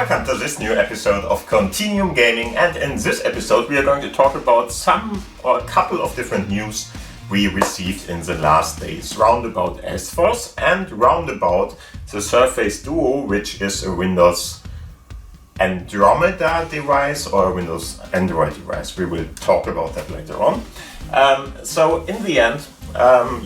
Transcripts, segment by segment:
Welcome to this new episode of Continuum Gaming, and in this episode we are going to talk about a couple of different news we received in the last days, roundabout S4 and roundabout the Surface Duo, which is a Windows Andromeda device or a Windows Android device. We will talk about that later on. So in the end,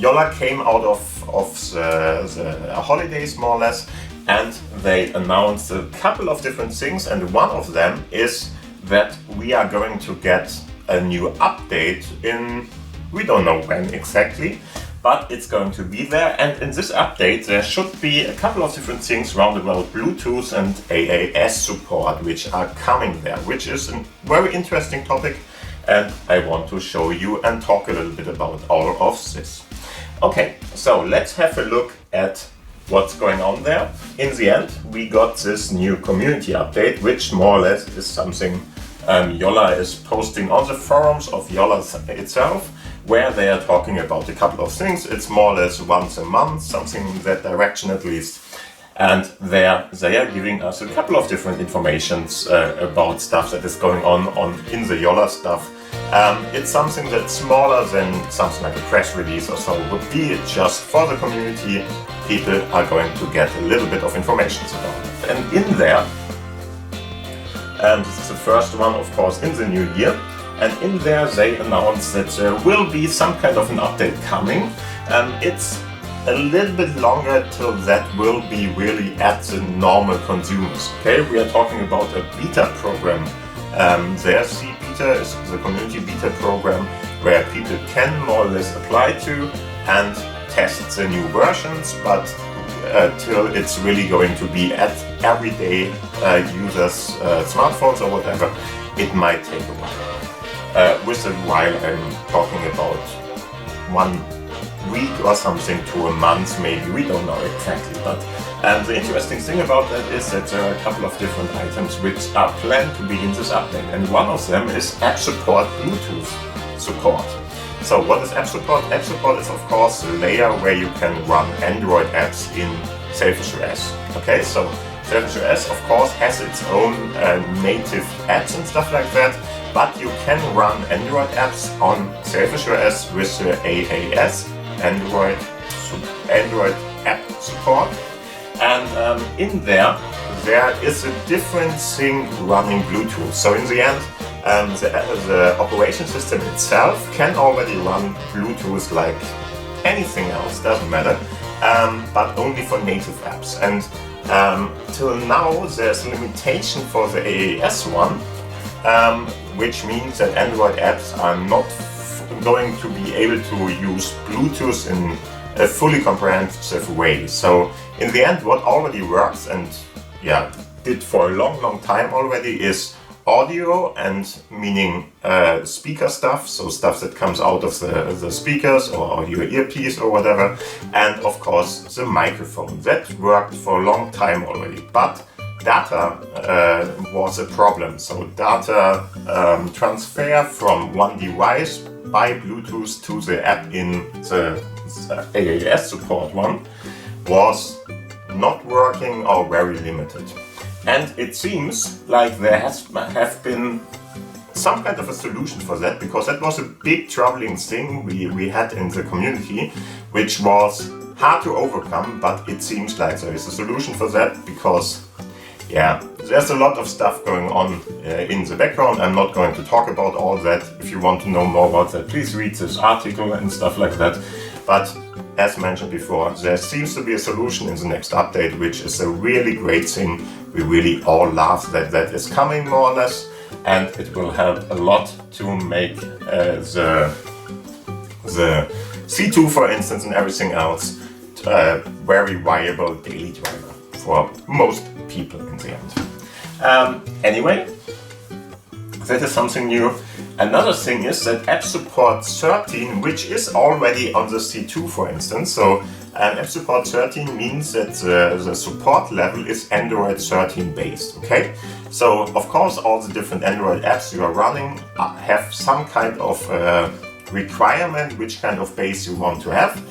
Jolla came out of the holidays more or less, and they announced a couple of different things, and one of them is that we are going to get a new update in, we don't know when exactly, but it's going to be there. And in this update there should be a couple of different things round about Bluetooth and AAS support which are coming there, which is a very interesting topic, and I want to show you and talk a little bit about all of this. Okay, so let's have a look at what's going on there. In the end, we got this new community update, which more or less is something Jolla is posting on the forums of Jolla itself, where they are talking about a couple of things. It's more or less once a month, something in that direction at least. And there they are giving us a couple of different informations about stuff that is going on in the Jolla stuff. It's something that's smaller than something like a press release or so would be. It's just for the community. People are going to get a little bit of information about it. And in there, this is the first one of course in the new year, and in there they announced that there will be some kind of an update coming. It's a little bit longer till that will be really at the normal consumers. Okay, we are talking about a beta program. There, beta is the community beta program where people can more or less apply to and test the new versions, but till it's really going to be at everyday users' smartphones or whatever, it might take a while. With a while, I'm talking about 1 week or something to a month, maybe, we don't know exactly. But the interesting thing about that is that there are a couple of different items which are planned to be in this update, and one of them is app support, Bluetooth support. So what is app support? App support is of course the layer where you can run Android apps in Sailfish OS. Okay, so Sailfish OS of course has its own native apps and stuff like that, but you can run Android apps on Sailfish OS with the AAS, Android app support. And in there is a different thing running Bluetooth. So in the end, the operation system itself can already run Bluetooth like anything else, doesn't matter, but only for native apps. And till now there's a limitation for the AAS one, which means that Android apps are not going to be able to use Bluetooth in a fully comprehensive way. So in the end, what already works and did for a long time already is audio, and meaning speaker stuff, so stuff that comes out of the speakers or your earpiece or whatever, and of course the microphone. That worked for a long time already, but data was a problem. So data transfer from one device by Bluetooth to the app in the AAS support one was not working or very limited. And it seems like there have been some kind of a solution for that, because that was a big troubling thing we had in the community, which was hard to overcome, but it seems like there is a solution for that, because there's a lot of stuff going on in the background. I'm not going to talk about all that. If you want to know more about that, please read this article and stuff like that. But as mentioned before, there seems to be a solution in the next update, which is a really great thing. We really all love that is coming more or less, and it will help a lot to make the C2, for instance, and everything else very viable daily driver for most people in the end. Anyway, that is something new. Another thing is that app support 13, which is already on the C2, for instance. So app support 13 means that the support level is Android 13 based. Okay, so of course all the different Android apps you are running have some kind of requirement which kind of base you want to have,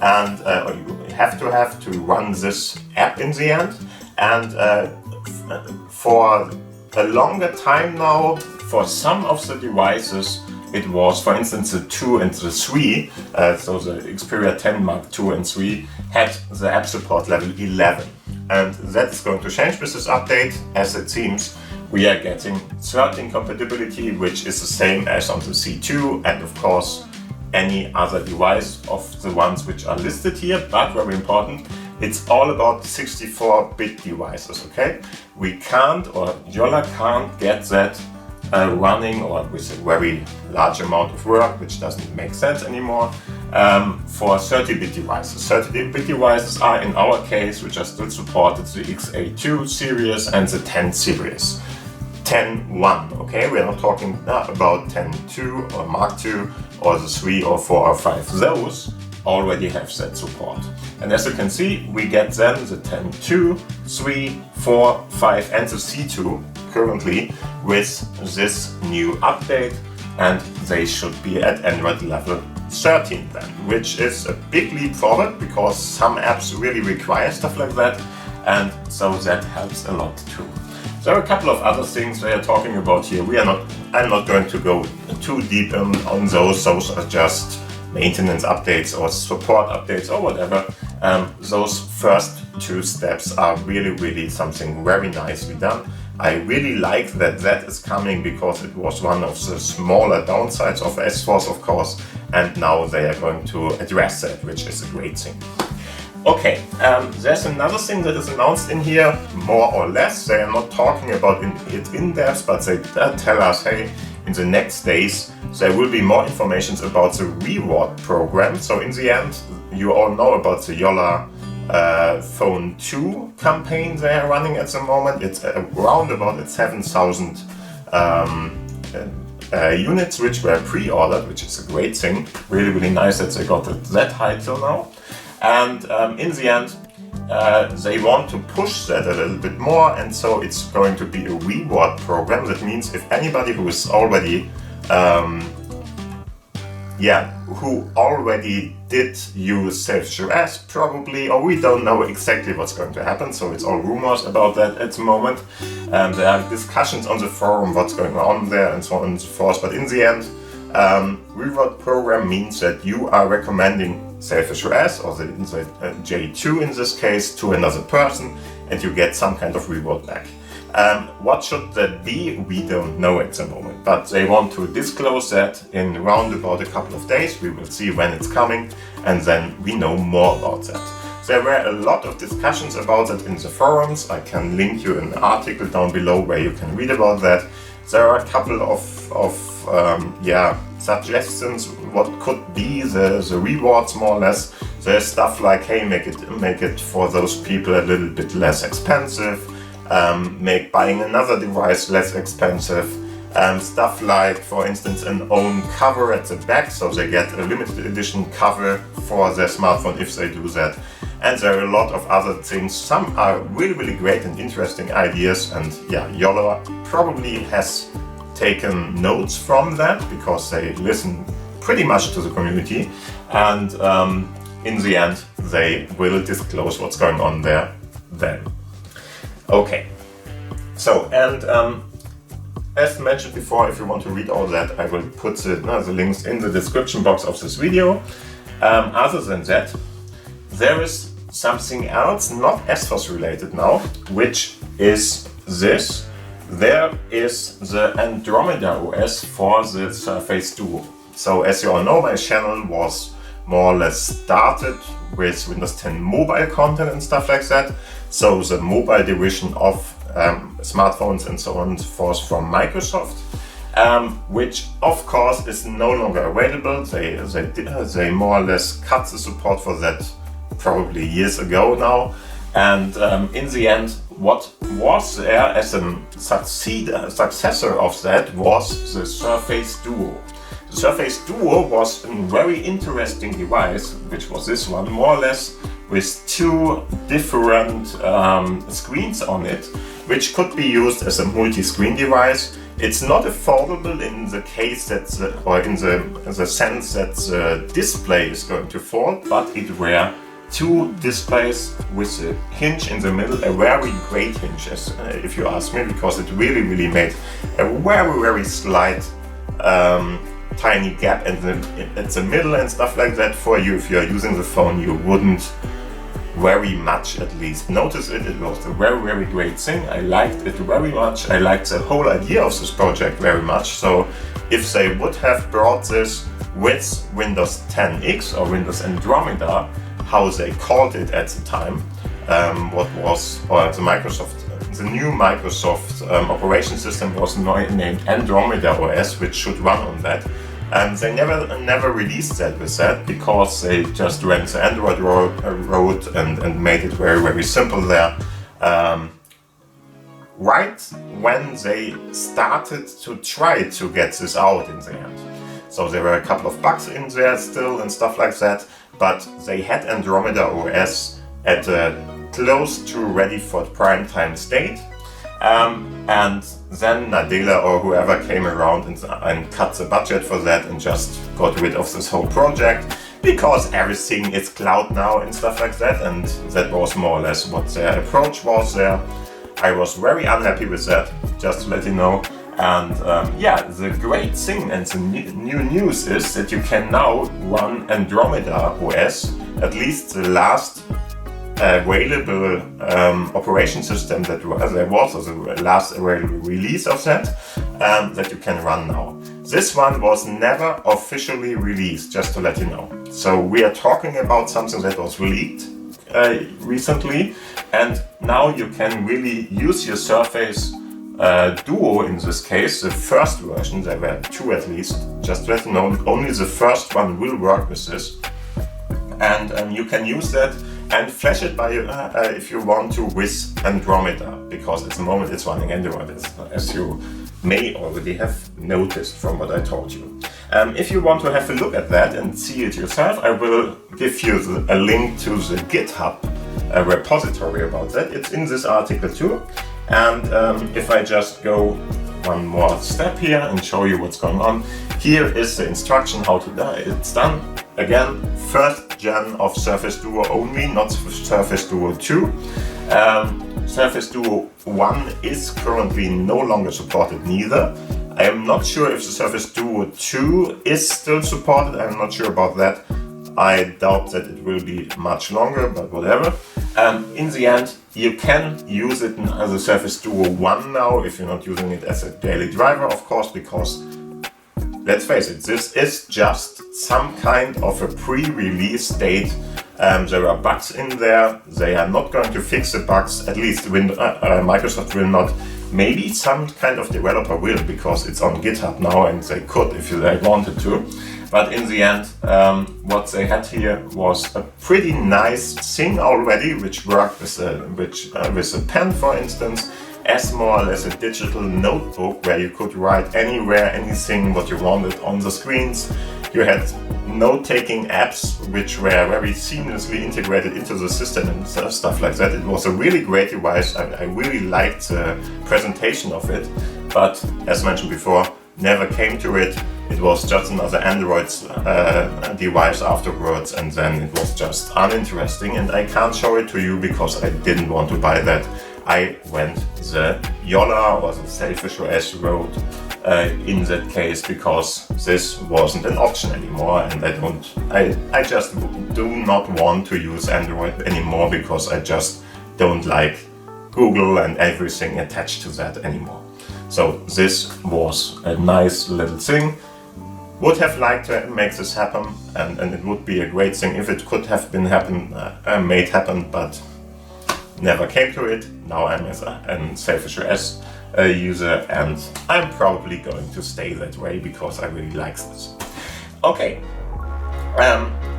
and or you have to run this app in the end. And for a longer time now, for some of the devices, it was, for instance, the 2 and the 3, so the Xperia 10 Mark II and 3 had the app support level 11. And that is going to change with this update, as it seems we are getting 13 compatibility, which is the same as on the C2 and of course any other device of the ones which are listed here, but very important, it's all about 64-bit devices, okay? We can't, or Jolla can't get that running, or with a very large amount of work, which doesn't make sense anymore, for 30-bit devices. 30-bit devices are, in our case, which are still supported, the XA2 series and the 10 series. 10.1, okay? We are not talking about 10.2 or Mark II or the 3 or 4 or 5. Those already have that support. And as you can see, we get then the 10.2, 3, 4, 5 and the C2 currently with this new update, and they should be at Android level 13 then, which is a big leap forward because some apps really require stuff like that, and so that helps a lot too. There are a couple of other things they are talking about here. I'm not going to go too deep on those. Those are just maintenance updates or support updates or whatever. Those first 2 steps are really something very nicely done. I really like that that is coming because it was one of the smaller downsides of S-Force, of course, and now they are going to address that, which is a great thing. Okay, there's another thing that is announced in here, more or less. They are not talking about it in depth, but they tell us, hey, in the next days there will be more information about the reward program. So in the end, you all know about the Jolla Phone 2 campaign they are running at the moment. It's around about 7,000 units which were pre-ordered, which is a great thing. Really nice that they got it that high till now. And in the end, they want to push that a little bit more, and so it's going to be a reward program. That means if anybody who is already, who already did use Sailfish OS probably, or we don't know exactly what's going to happen, so it's all rumors about that at the moment. There are discussions on the forum what's going on there and so on and so forth, but in the end, reward program means that you are recommending Sailfish OS or the J2 in this case to another person, and you get some kind of reward back. What should that be? We don't know at the moment, but they want to disclose that in round about a couple of days. We will see when it's coming, and then we know more about that. There were a lot of discussions about that in the forums. I can link you an article down below where you can read about that. There are a couple of suggestions what could be the rewards, more or less. There's stuff like, hey, make it for those people a little bit less expensive, make buying another device less expensive, stuff like, for instance, an own cover at the back, so they get a limited edition cover for their smartphone if they do that. And there are a lot of other things. Some are really great and interesting ideas, and Jolla probably has taken notes from that because they listen pretty much to the community, and in the end they will disclose what's going on there then. Okay, so, and as mentioned before, if you want to read all that, I will put the links in the description box of this video. Other than that, there is something else, not S-Force related now, which is this. There is the Andromeda OS for the Suraface Duo. So as you all know, my channel was more or less started with Windows 10 mobile content and stuff like that. So the mobile division of smartphones and so on and so forth from Microsoft, which of course is no longer available. They more or less cut the support for that probably years ago now. And in the end, what was there as a successor of that was the Suraface Duo. The Suraface Duo was a very interesting device, which was this one, more or less with 2 different screens on it, which could be used as a multi-screen device. It's not affordable in the case that, in the sense that the display is going to fall, but it were two displays with a hinge in the middle, a very great hinge, if you ask me, because it really made a very slight tiny gap in the middle and stuff like that for you. If you're using the phone, you wouldn't very much at least notice it. It was a very great thing. I liked it very much. I liked the whole idea of this project very much. So if they would have brought this with Windows 10X or Windows Andromeda, how they called it at the time, the new Microsoft operation system was named Andromeda OS, which should run on that. And they never released that with that, because they just went the Android road and made it very simple there. Right when they started to try to get this out in the end. So there were a couple of bugs in there still and stuff like that, but they had Andromeda OS at a close to ready for prime time state. And then Nadella or whoever came around and cut the budget for that and just got rid of this whole project, because everything is cloud now and stuff like that, and that was more or less what their approach was there. I was very unhappy with that, just to let you know. And the great thing and the new news is that you can now run Andromeda OS, at least the last available operation system that there was, or the last available release of that you can run now. This one was never officially released, just to let you know. So we are talking about something that was leaked recently, and now you can really use your Surface Duo in this case, the first version. There were two at least, just to let you know, only the first one will work with this. And you can use that and flash it by if you want to with Andromeda, because at the moment it's running Android, as you may already have noticed from what I told you. If you want to have a look at that and see it yourself, I will give you a link to the GitHub repository about that. It's in this article too. And if I just go one more step here and show you what's going on, here is the instruction how to do it. It's done. Again, first gen of Surface Duo only, not Surface Duo 2. Surface Duo 1 is currently no longer supported neither. I am not sure if the Surface Duo 2 is still supported. I'm not sure about that. I doubt that it will be much longer, but whatever. In the end, you can use it as a Surface Duo 1 now, if you're not using it as a daily driver, of course, because let's face it, this is just some kind of a pre-release state. There are bugs in there. They are not going to fix the bugs, at least Microsoft will not. Maybe some kind of developer will, because it's on GitHub now and they could if they wanted to. But in the end, what they had here was a pretty nice thing already, which worked with a pen, for instance, as more or less a digital notebook where you could write anywhere, anything what you wanted on the screens. You had note-taking apps which were very seamlessly integrated into the system and stuff like that. It was a really great device. I really liked the presentation of it, but as mentioned before, never came to it. It was just another Android device afterwards, and then it was just uninteresting, and I can't show it to you because I didn't want to buy that. I went the Jolla or the Sailfish OS road in that case, because this wasn't an option anymore, and I just do not want to use Android anymore, because I just don't like Google and everything attached to that anymore. So this was a nice little thing. Would have liked to make this happen, and it would be a great thing if it could have been made happen, but never came to it. Now I'm a Sailfish OS user, and I'm probably going to stay that way because I really like this. Okay,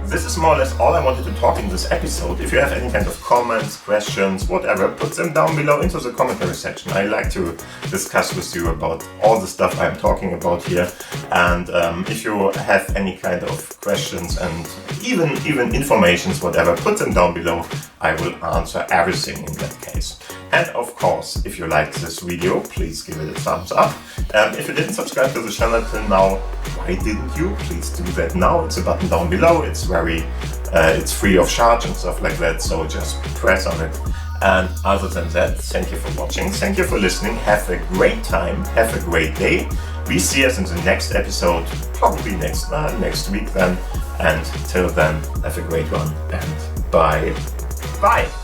this is more or less all I wanted to talk in this episode. If you have any kind of comments, questions, whatever, put them down below into the commentary section. I like to discuss with you about all the stuff I'm talking about here. And if you have any kind of questions and even informations, whatever, put them down below. I will answer everything in that case. And of course, if you liked this video, please give it a thumbs up. If you didn't subscribe to the channel till now, why didn't you? Please do that now. It's a button down below. It's very It's free of charge and stuff like that, so just press on it. And other than that, thank you for watching, thank you for listening, have a great time, have a great day. We see us in the next episode, probably next week then. And till then, have a great one and bye. Bye.